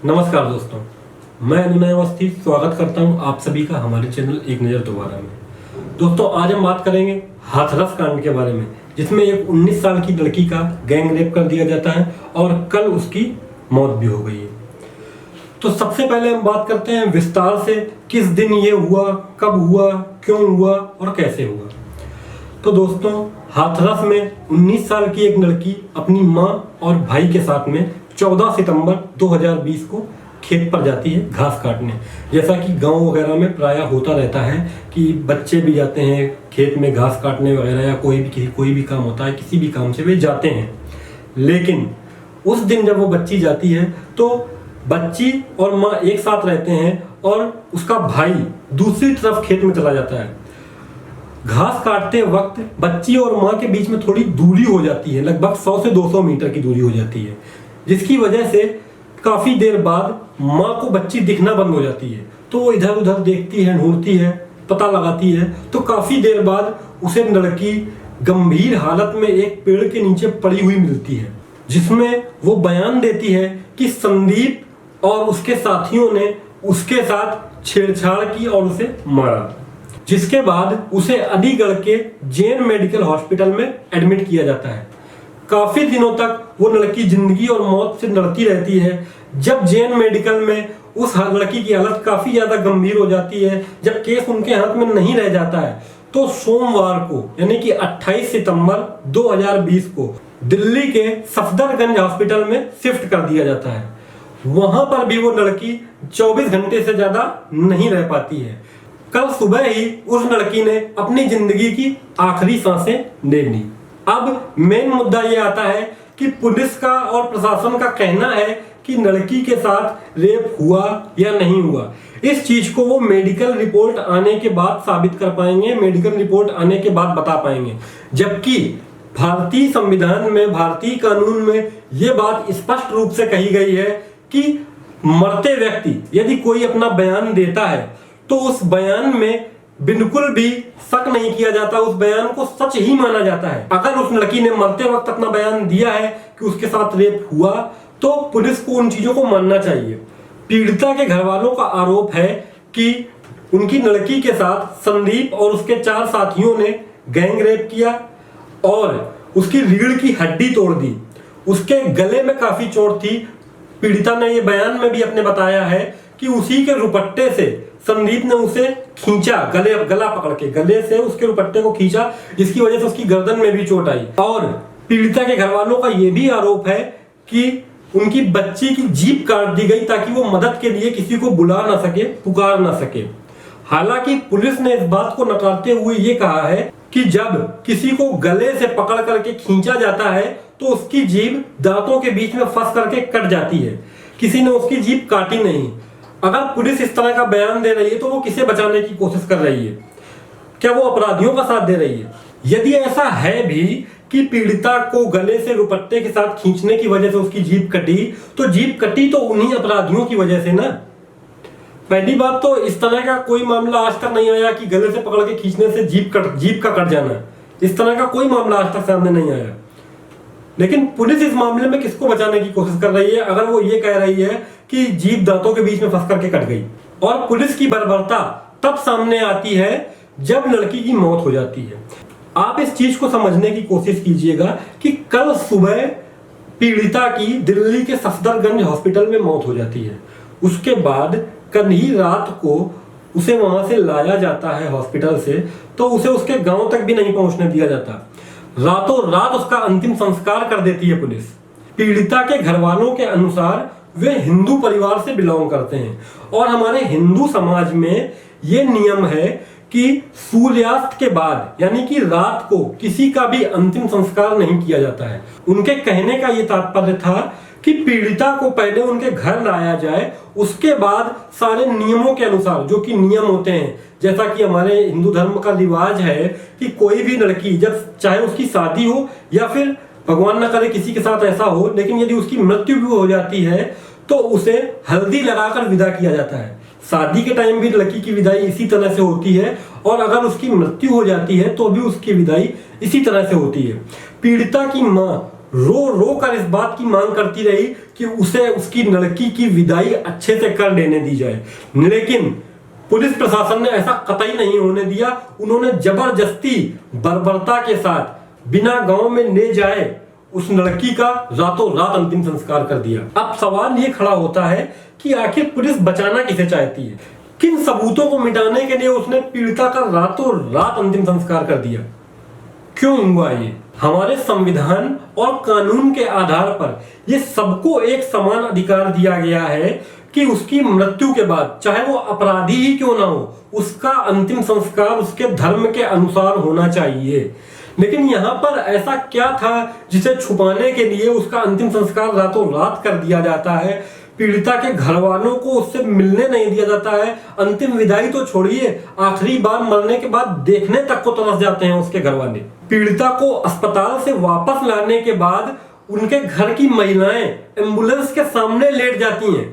नमस्कार दोस्तों, मैं अनुनय अवस्थी स्वागत करता हूं आप सभी का हमारे चैनल एक नज़र दोबारा में। दोस्तों, आज हम बात करेंगे हाथरस कांड के बारे में, जिसमें एक 19 साल की लड़की का गैंग रेप कर दिया जाता है और कल उसकी मौत भी हो गई है। तो सबसे पहले हम बात करते हैं विस्तार से, किस दिन ये हुआ, कब हुआ, क्यों हुआ और कैसे हुआ। तो दोस्तों, हाथरस में 19 साल की एक लड़की अपनी माँ और भाई के साथ में 14 सितंबर 2020 को खेत पर जाती है घास काटने। जैसा कि गांव वगैरह में प्रायः होता रहता है कि बच्चे भी जाते हैं खेत में घास काटने वगैरह, या कोई भी काम होता है, किसी भी काम से वे जाते हैं। लेकिन उस दिन जब वो बच्ची जाती है तो बच्ची और माँ एक साथ रहते हैं और उसका भाई दूसरी तरफ खेत में चला जाता है। घास काटते वक्त बच्ची और माँ के बीच में थोड़ी दूरी हो जाती है, लगभग 100 से 200 मीटर की दूरी हो जाती है, जिसकी वजह से काफी देर बाद माँ को बच्ची दिखना बंद हो जाती है। तो वो इधर उधर देखती है, ढूंढती है, पता लगाती है। तो काफी देर बाद उसे लड़की गंभीर हालत में एक पेड़ के नीचे पड़ी हुई मिलती है, जिसमें वो बयान देती है कि संदीप और उसके साथियों ने उसके साथ छेड़छाड़ की और उसे मारा। जिसके बाद उसे अलीगढ़ के जैन मेडिकल हॉस्पिटल में एडमिट किया जाता है। काफी दिनों तक वो लड़की जिंदगी और मौत से लड़ती रहती है। जब जैन मेडिकल में उस लड़की की हालत काफी ज्यादा गंभीर हो जाती है, जब केस उनके हाथ में नहीं रह जाता है, तो सोमवार को यानी कि 28 सितंबर 2020 को दिल्ली के सफदरगंज हॉस्पिटल में शिफ्ट कर दिया जाता है। वहां पर भी वो लड़की 24 घंटे से ज्यादा नहीं रह पाती है। कल सुबह ही उस लड़की ने अपनी जिंदगी की आखिरी सांसें ले ली। अब मेन मुद्दा ये आता है कि पुलिस का और प्रशासन का कहना है कि लड़की के साथ रेप हुआ या नहीं हुआ। इस चीज को वो मेडिकल रिपोर्ट आने के बाद साबित कर पाएंगे, मेडिकल रिपोर्ट आने के बाद बता पाएंगे। जबकि भारतीय संविधान में, भारतीय कानून में ये बात स्पष्ट रूप से कही गई है कि मरते व्यक्ति यदि कोई अपना बयान देता है तो उस बयान में बिल्कुल भी शक नहीं किया जाता, उस बयान को सच ही माना जाता है। अगर उस लड़की ने मरते वक्त अपना बयान दिया है कि उसके साथ रेप हुआ, तो पुलिस को उन चीजों को मानना चाहिए। पीड़िता के घर वालों का आरोप है कि उनकी लड़की के साथ संदीप और उसके 4 साथियों ने गैंग रेप किया और उसकी रीढ़ की हड्डी तोड़ दी। उसके गले में काफी चोट थी। पीड़िता ने यह बयान में भी अपने बताया है कि उसी के रुपट्टे से संदीप ने उसे खींचा, गला पकड़ के गले से उसके रुपट्टे को खींचा, जिसकी वजह से उसकी गर्दन में भी चोट आई। और पीड़िता के घर वालों का यह भी आरोप है कि उनकी बच्ची की जीभ काट दी गई ताकि वो मदद के लिए किसी को बुला ना सके, पुकार ना सके। हालांकि पुलिस ने इस बात को नकारते हुए ये कहा है कि जब किसी को गले से पकड़ करके खींचा जाता है तो उसकी जीभ दांतों के बीच में फंस करके कट जाती है, किसी ने उसकी जीभ काटी नहीं। अगर पुलिस इस तरह का बयान दे रही है तो वो किसे बचाने की कोशिश कर रही है? क्या वो अपराधियों का साथ दे रही है? यदि ऐसा है भी कि पीड़िता को गले से रुपट्टे के साथ खींचने की वजह से उसकी जीभ कटी, तो जीभ कटी तो उन्हीं अपराधियों की वजह से ना। पहली बात तो इस तरह का कोई मामला आज तक नहीं आया कि गले से पकड़ के खींचने से जीभ का कट जाना। इस तरह का कोई मामला आज तक सामने नहीं आया। लेकिन पुलिस इस मामले में किसको बचाने की कोशिश कर रही है? अगर वो ये कह रही है कि जीभ दांतों के बीच में फंस करके कट गई। और पुलिस की बर्बरता तब सामने आती है जब लड़की की मौत हो जाती है। आप इस चीज को समझने की कोशिश कीजिएगा कि कल सुबह पीड़िता की दिल्ली के सफदरगंज हॉस्पिटल में मौत हो जाती है। उसके बाद कल ही रात को उसे वहां से लाया जाता है हॉस्पिटल से, तो उसे उसके गांव तक भी नहीं पहुंचने दिया जाता। रातों रात उसका अंतिम संस्कार कर देती है पुलिस। पीड़िता के घर वालों के अनुसार वे हिंदू परिवार से बिलोंग करते हैं और हमारे हिंदू समाज में ये नियम है कि सूर्यास्त के बाद यानी कि रात को किसी का भी अंतिम संस्कार नहीं किया जाता है। उनके कहने का ये तात्पर्य था कि पीड़िता को पहले उनके घर लाया जाए, उसके बाद सारे नियमों के अनुसार, जो कि नियम होते हैं, जैसा कि हमारे हिंदू धर्म का रिवाज है कि कोई भी लड़की जब चाहे उसकी शादी हो या फिर भगवान ना करे किसी के साथ ऐसा हो, लेकिन यदि उसकी मृत्यु भी हो जाती है तो उसे हल्दी लगाकर विदा किया जाता है। शादी के टाइम भी लड़की की विदाई इसी तरह से होती है और अगर उसकी मृत्यु हो जाती है तो भी उसकी विदाई इसी तरह से होती है। पीड़िता की माँ रो रो कर इस बात की मांग करती रही कि उसे उसकी लड़की की विदाई अच्छे से कर लेने दी जाए, लेकिन पुलिस प्रशासन ने ऐसा कतई नहीं होने दिया। उन्होंने जबरदस्ती बर्बरता के साथ बिना गांव में ले जाए उस लड़की का रातों रात अंतिम संस्कार कर दिया। अब सवाल ये खड़ा होता है कि आखिर पुलिस बचाना किसे चाहती है? किन सबूतों को मिटाने के लिए उसने पीड़िता का रातों रात अंतिम संस्कार कर दिया? क्यों हुआ ये? हमारे संविधान और कानून के आधार पर ये सबको एक समान अधिकार दिया गया है कि उसकी मृत्यु के बाद, चाहे वो अपराधी ही क्यों ना हो, उसका अंतिम संस्कार उसके धर्म के अनुसार होना चाहिए। लेकिन यहाँ पर ऐसा क्या था जिसे छुपाने के लिए उसका अंतिम संस्कार रातों रात कर दिया जाता है? पीड़िता के घर वालों को उससे मिलने नहीं दिया जाता है। अंतिम विदाई तो छोड़िए, आखिरी बार मरने के बाद देखने तक को तरस जाते हैं उसके घर वाले। पीड़िता को अस्पताल से वापस लाने के बाद उनके घर की महिलाएं एम्बुलेंस के सामने लेट जाती हैं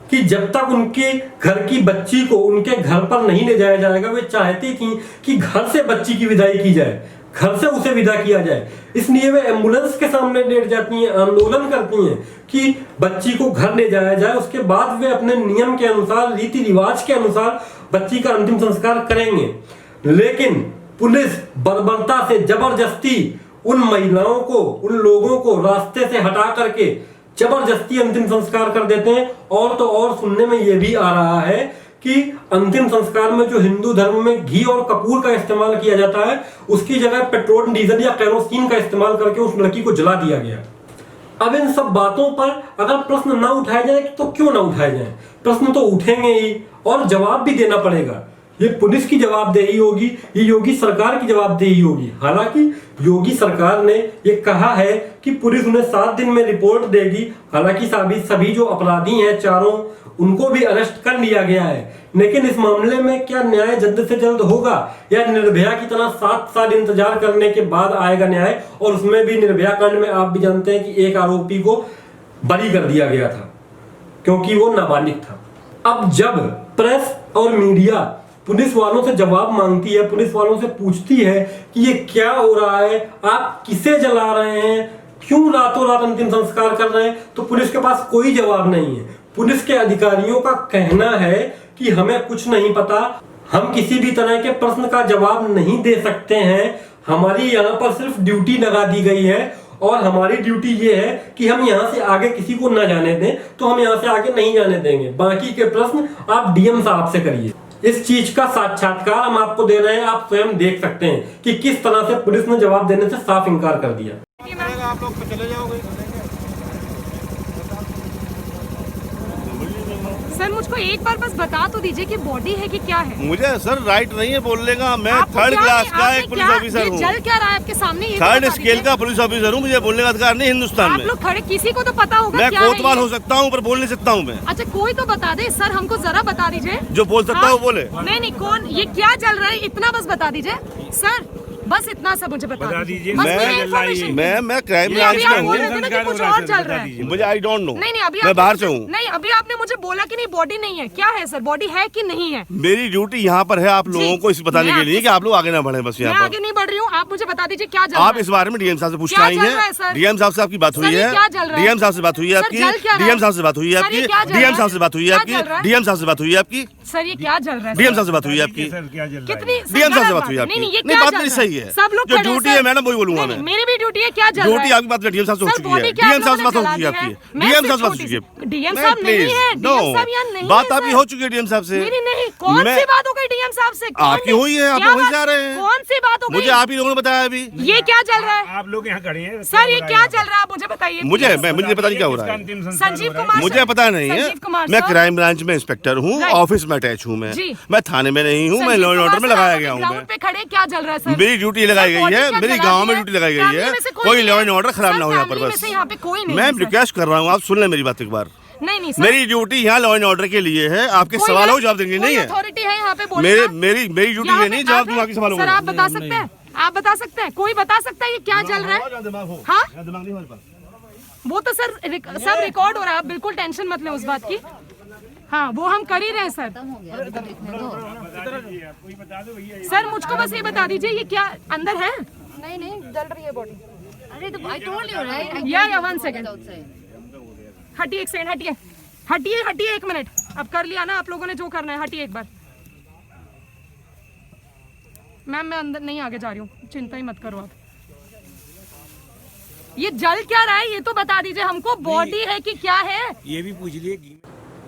कि जब तक उनके घर की बच्ची को उनके घर पर नहीं ले जाया जाएगा, वे चाहती थी कि घर से बच्ची की विदाई की जाए, घर से उसे विदा किया जाए। इसलिए वे एम्बुलेंस के सामने लेट जाती हैं, आंदोलन करती हैं कि बच्ची को घर ले जाया जाए। उसके बाद वे अपने नियम के अनुसार, रीति रिवाज के अनुसार बच्ची का अंतिम संस्कार करेंगे। लेकिन पुलिस बर्बरता से जबरदस्ती उन महिलाओं को, उन लोगों को रास्ते से हटा करके जबरदस्ती अंतिम संस्कार कर देते हैं। और तो और सुनने में यह भी आ रहा है कि अंतिम संस्कार में जो हिंदू धर्म में घी और कपूर का इस्तेमाल किया जाता है, उसकी जगह पेट्रोल, डीजल या केरोसिन का इस्तेमाल करके उस लड़की को जला दिया गया। अब इन सब बातों पर अगर प्रश्न ना उठाए जाए तो क्यों ना उठाए जाए? प्रश्न तो उठेंगे ही और जवाब भी देना पड़ेगा। ये पुलिस की जवाबदेही होगी, ये योगी सरकार की जवाबदेही होगी। हालांकि योगी सरकार ने ये कहा है कि पुलिस उन्हें 7 दिन में रिपोर्ट देगी। हालांकि सभी जो अपराधी हैं चारों, उनको भी अरेस्ट कर लिया गया है। लेकिन इस मामले में क्या न्याय जल्द से जल्द होगा या निर्भया की तरह 7 साल इंतजार करने के बाद आएगा न्याय? और उसमें भी निर्भया कांड में आप भी जानते हैं कि एक आरोपी को बरी कर दिया गया था क्योंकि वो नाबालिग था। अब जब प्रेस और मीडिया पुलिस वालों से जवाब मांगती है, पुलिस वालों से पूछती है कि ये क्या हो रहा है, आप किसे जला रहे हैं, क्यों रातों रात अंतिम संस्कार कर रहे हैं, तो पुलिस के पास कोई जवाब नहीं है। पुलिस के अधिकारियों का कहना है कि हमें कुछ नहीं पता, हम किसी भी तरह के प्रश्न का जवाब नहीं दे सकते हैं, हमारी यहाँ पर सिर्फ ड्यूटी लगा दी गई है और हमारी ड्यूटी ये है कि हम यहाँ से आगे किसी को ना जाने दें, तो हम यहाँ से आगे नहीं जाने देंगे। बाकी के प्रश्न आप डीएम साहब से करिए। इस चीज का साक्षात्कार हम आपको दे रहे हैं, आप स्वयं देख सकते हैं कि किस तरह से पुलिस ने जवाब देने से साफ इनकार कर दिया। आप लोग चले जाओगे? सर मुझको एक बार बस बता तो दीजिए कि बॉडी है कि क्या है? मुझे सर राइट नहीं है बोलने का। मैं 3rd क्लास का एक पुलिस ऑफिसर हूँ। जल क्या रहा है आपके सामने? 3rd स्केल का पुलिस ऑफिसर हूँ। मुझे बोलने का अधिकार नहीं हिंदुस्तान में। आप लोग खड़े, किसी को तो पता होगा मैं क्या कोतवाल हो सकता हूँ पर बोल नहीं सकता हूँ मैं। अच्छा कोई तो बता दे सर, हमको जरा बता दीजिए। जो बोल सकता है वो बोले। नहीं कौन, ये क्या चल रहा है इतना बस बता दीजिए सर, बस इतना सा मुझे बता दीजिए। मैं क्राइम ब्रांच में हूँ। कुछ और चल रहा है मुझे आई डोंट नो। नहीं अभी मैं बाहर से हूँ। नहीं अभी आपने मुझे बोला कि नहीं बॉडी नहीं है, क्या है सर, बॉडी है कि नहीं है? मेरी ड्यूटी यहाँ पर है आप लोगों को इस बताने के लिए कि आप लोग आगे ना बढ़े। बस यहाँ पर आगे नहीं बढ़ रही हूँ, आप मुझे बता दीजिए क्या आप इस बारे में डीएम साहब से पूछना आई है। डीएम साहब से आपकी बात हुई है? डीएम साहब से बात हुई है आपकी? डीएम साहब से बात हुई है आपकी? डीएम साहब से बात हुई है आपकी? डीएम साहब से बात हुई है आपकी? सर ये क्या चल रहा है? डीएम साहब से बात हुई है आपकी? कितनी डीएम साहब से बात हुई है आपकी? नहीं बात मेरी सही है। सब लोग जो ड्यूटी है मैडम वही बोलूंगा मैं। मेरी भी ड्यूटी है, क्या चल रहा है? ड्यूटी आपकी बात डीएम साहब से हो चुकी है। डीएम साहब से बात हो चुकी है आपकी। डीएम साहब से बात हो चुकी है। डीएम साहब नहीं है, डीएम साहब यहाँ नहीं है। बात आपकी हो चुकी है डीएम साहब से। मेरी नहीं, कौन सी बात हो गई डीएम साहब से? आपकी हुई है, आप वहीं जा रहे हैं। कौन सी बात हो गई? मुझे आप ही लोगों ने बताया अभी। ये क्या चल रहा है? आप लोग यहाँ खड़े हैं सर, ये क्या चल रहा है मुझे बताइए। मुझे पता नहीं क्या हो रहा है। संजीव कुमार, मुझे पता नहीं है। मैं क्राइम ब्रांच में इंस्पेक्टर हूँ, ऑफिस में अटैच हूँ। मैं थाने में नहीं हूँ, मैं लॉ एंड ऑर्डर में लगाया गया हूँ। ग्राउंड पे खड़े क्या चल रहा है सर? मेरी ड्यूटी लगाई गई है, मेरी गाँव में ड्यूटी लगाई गई है। कोई लॉ एंड ऑर्डर खराब ना हो यहाँ पर। बस यहाँ पे कोई नहीं। मैं रिक्वेस्ट कर रहा हूँ, आप सुन लें मेरी बात एक बार। नहीं मेरी ड्यूटी यहाँ लॉ एंड ऑर्डर के लिए है। आपके सवालों को जवाब देंगे नहीं है। अथॉरिटी है यहाँ पे मेरी ड्यूटी ये नहीं जवाब दूंगा आपके सवालों को। सर आप बता सकते हैं, आप बता सकते हैं, कोई बता सकता है ये क्या चल रहा है? हाँ वो तो सर सब रिकॉर्ड हो रहा है, आप बिल्कुल टेंशन मत लें उस बात की। हाँ वो हम कर ही रहे हैं सर। सर मुझको बस ये बता दीजिए ये क्या अंदर है? नहीं जल रही है बॉडी। अरे तो I told you right? या 1 सेकंड, हटिए एक सेकंड, हटिए हटिए हटिए 1 मिनट। अब कर लिया ना आप लोगों ने जो करना है, हटिए एक बार। मैम मैं अंदर नहीं आगे जा रही हूँ, चिंता ही मत करो आप। ये जल क्या रहा है ये तो बता दीजिए हमको, बॉडी है कि क्या है ये भी पूछ लिए।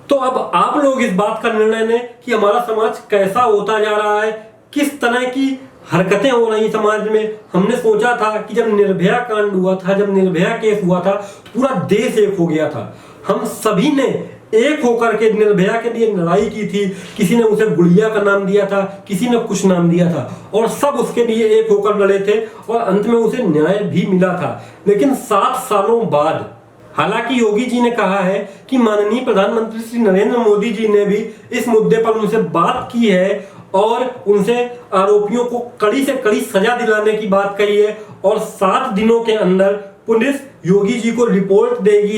तो अब आप लोग इस बात का निर्णय लें कि हमारा समाज कैसा होता जा रहा है, किस तरह की हरकतें हो रही समाज में। हमने सोचा था कि जब निर्भया कांड हुआ था, जब निर्भया केस हुआ था, तो पूरा देश एक हो गया था। हम सभी ने एक होकर के निर्भया के लिए लड़ाई की थी। किसी ने उसे गुड़िया का नाम दिया था, किसी ने कुछ नाम दिया था, और सब उसके लिए एक होकर लड़े थे और अंत में उसे न्याय भी मिला था। लेकिन 7 सालों बाद, हालांकि योगी जी ने कहा है कि माननीय प्रधानमंत्री श्री नरेंद्र मोदी जी ने भी इस मुद्दे पर उनसे बात की है और उनसे आरोपियों को कड़ी से कड़ी सजा दिलाने की बात कही है, और 7 दिनों के अंदर पुलिस योगी जी को रिपोर्ट देगी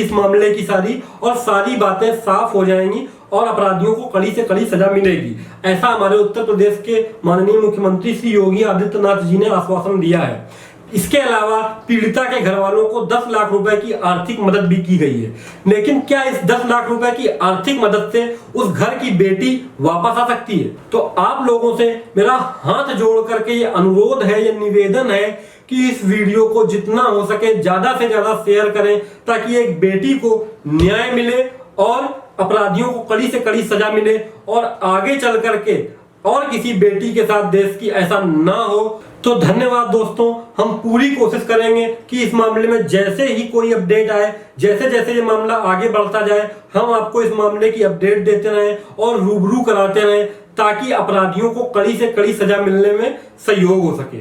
इस मामले की सारी, और सारी बातें साफ हो जाएंगी और अपराधियों को कड़ी से कड़ी सजा मिलेगी। ऐसा हमारे उत्तर प्रदेश के माननीय मुख्यमंत्री श्री योगी आदित्यनाथ जी ने आश्वासन दिया है। इसके अलावा पीड़िता के घर वालों को 10 लाख रुपए की आर्थिक मदद भी की गई है। लेकिन क्या इस 10 लाख रुपए की आर्थिक मदद से उस घर की बेटी वापस आ सकती है? तो आप लोगों से मेरा हाथ जोड़ करके ये अनुरोध है, ये निवेदन है कि इस वीडियो को जितना हो सके ज्यादा से ज्यादा शेयर करें, ताकि एक बेटी को न्याय मिले और अपराधियों को कड़ी से कड़ी सजा मिले, और आगे चल करके और किसी बेटी के साथ देश की ऐसा ना हो। तो धन्यवाद दोस्तों, हम पूरी कोशिश करेंगे कि इस मामले में जैसे ही कोई अपडेट आए, जैसे जैसे ये मामला आगे बढ़ता जाए, हम आपको इस मामले की अपडेट देते रहें और रूबरू कराते रहें, ताकि अपराधियों को कड़ी से कड़ी सजा मिलने में सहयोग हो सके।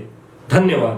धन्यवाद।